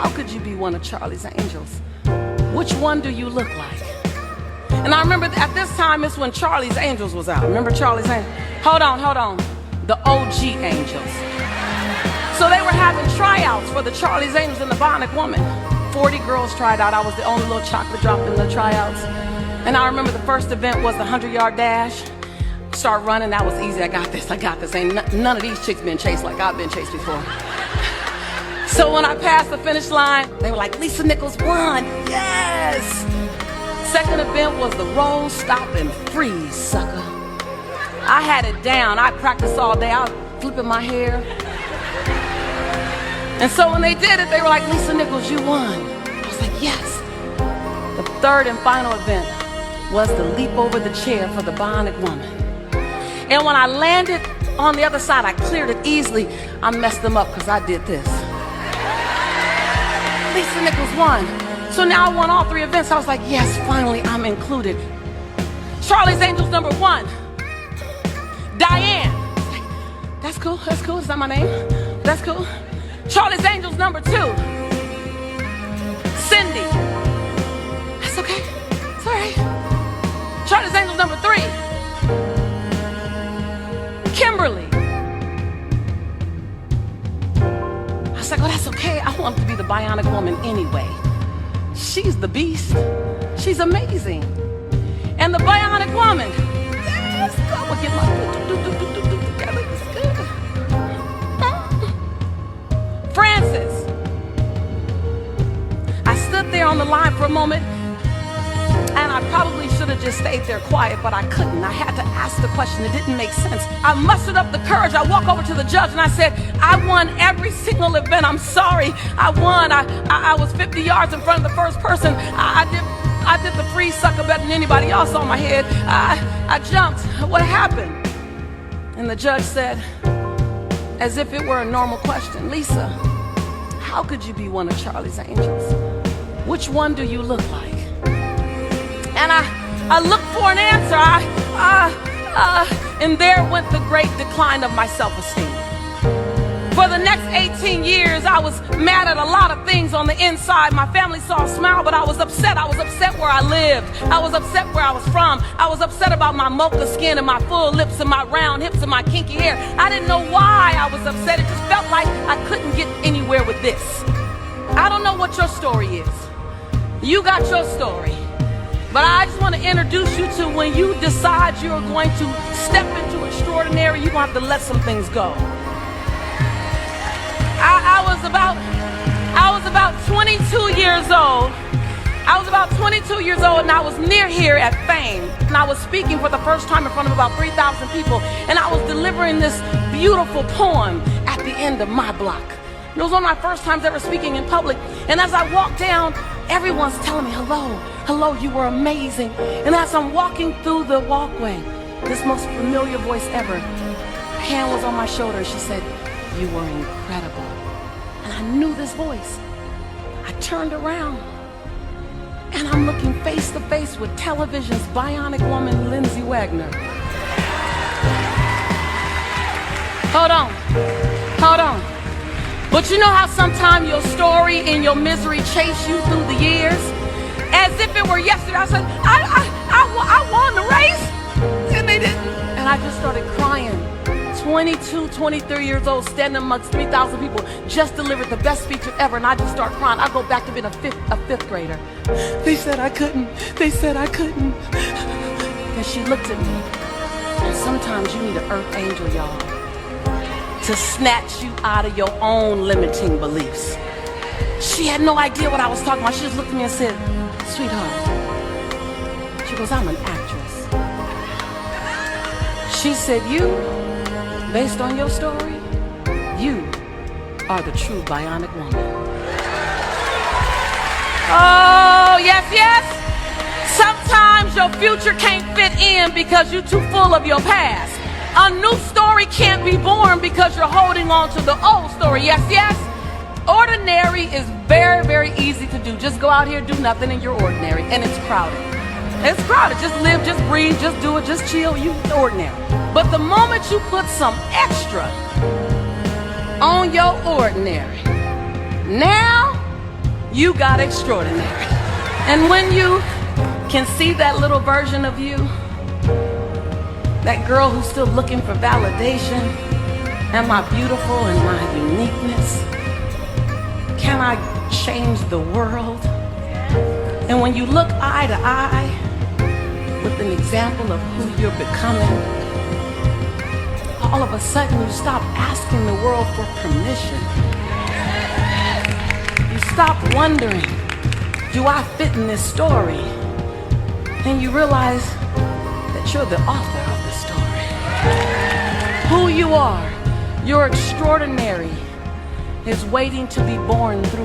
how could you be one of Charlie's Angels? Which one do you look like? And I remember at this time, it's when Charlie's Angels was out. Remember Charlie's Angels? Hold on. The OG Angels. So they were having tryouts for the Charlie's Angels and the Bionic Woman. 40 girls tried out. I was the only little chocolate drop in the tryouts. And I remember the first event was the 100-yard dash. Start running, that was easy. I got this. Ain't none of these chicks been chased like I've been chased before. So when I passed the finish line, they were like, Lisa Nichols won. Yes! Second event was the roll, stop, and freeze, sucker. I had it down. I practiced all day. I was flipping my hair. And so when they did it, they were like, Lisa Nichols, you won. I was like, yes. The third and final event was the leap over the chair for the Bionic Woman. And when I landed on the other side, I cleared it easily. I messed them up because I did this. Lisa Nichols won. So now I won all 3 events. I was like, yes, finally I'm included. Charlie's Angels number 1, Diane. That's cool. Is that my name? That's cool. Charlie's Angels number 2, Cindy. That's okay. It's all right. Charlie's Angels number 3, Kimberly. I was like, oh, that's okay. I want to be the Bionic Woman anyway. She's the beast. She's amazing. And the Bionic Woman. Yes, go. We'll get my together. It's good. Francis. I stood there on the line for a moment, and I probably should have just stayed there quiet, but I couldn't. I had to ask the question. It didn't make sense. I mustered up the courage. I walked over to the judge and I said, I won every single event. I'm sorry. I won. I was 50 yards in front of the first person. I did the free sucker better than anybody else on my head. I jumped. What happened? And the judge said, as if it were a normal question, Lisa, how could you be one of Charlie's Angels? Which one do you look like? And I looked for an answer. And there went the great decline of my self-esteem. For the next 18 years, I was mad at a lot of things on the inside. My family saw a smile, but I was upset. I was upset where I lived. I was upset where I was from. I was upset about my mocha skin and my full lips and my round hips and my kinky hair. I didn't know why I was upset. It just felt like I couldn't get anywhere with this. I don't know what your story is. You got your story. But I just want to introduce you to when you decide you're going to step into extraordinary, you're going to have to let some things go. I was about 22 years old. I was about 22 years old and I was near here at Fame. And I was speaking for the first time in front of about 3,000 people. And I was delivering this beautiful poem at the end of my block. It was one of my first times ever speaking in public. And as I walked down, everyone's telling me, hello, you were amazing. And as I'm walking through the walkway, this most familiar voice ever, her hand was on my shoulder. She said, you were incredible. And I knew this voice. I turned around and I'm looking face to face with television's Bionic Woman, Lindsay Wagner. Hold on. But you know how sometimes your story and your misery chase you through the years? As if it were yesterday, I said, I won the race, and they didn't. And I just started crying. 22, 23 years old, standing amongst 3,000 people, just delivered the best speech ever, and I just start crying. I go back to being a fifth grader. They said I couldn't. And she looked at me. And sometimes you need an earth angel, y'all, to snatch you out of your own limiting beliefs. She had no idea what I was talking about. She just looked at me and said, sweetheart, she goes, I'm an actress. She said, you, based on your story, you are the true Bionic Woman. Oh, yes. Sometimes your future can't fit in because you're too full of your past. A new story can't be born because you're holding on to the old story. Yes. Ordinary is very, very easy to do. Just go out here, do nothing, and you're ordinary. And it's crowded. Just live, just breathe, just do it, just chill. You're ordinary. But the moment you put some extra on your ordinary, now you got extraordinary. And when you can see that little version of you, that girl who's still looking for validation, am I beautiful in my uniqueness? Can I change the world? And when you look eye to eye with an example of who you're becoming, all of a sudden you stop asking the world for permission. You stop wondering, do I fit in this story? And you realize that you're the author of the story. Who you are, you're extraordinary, is waiting to be born through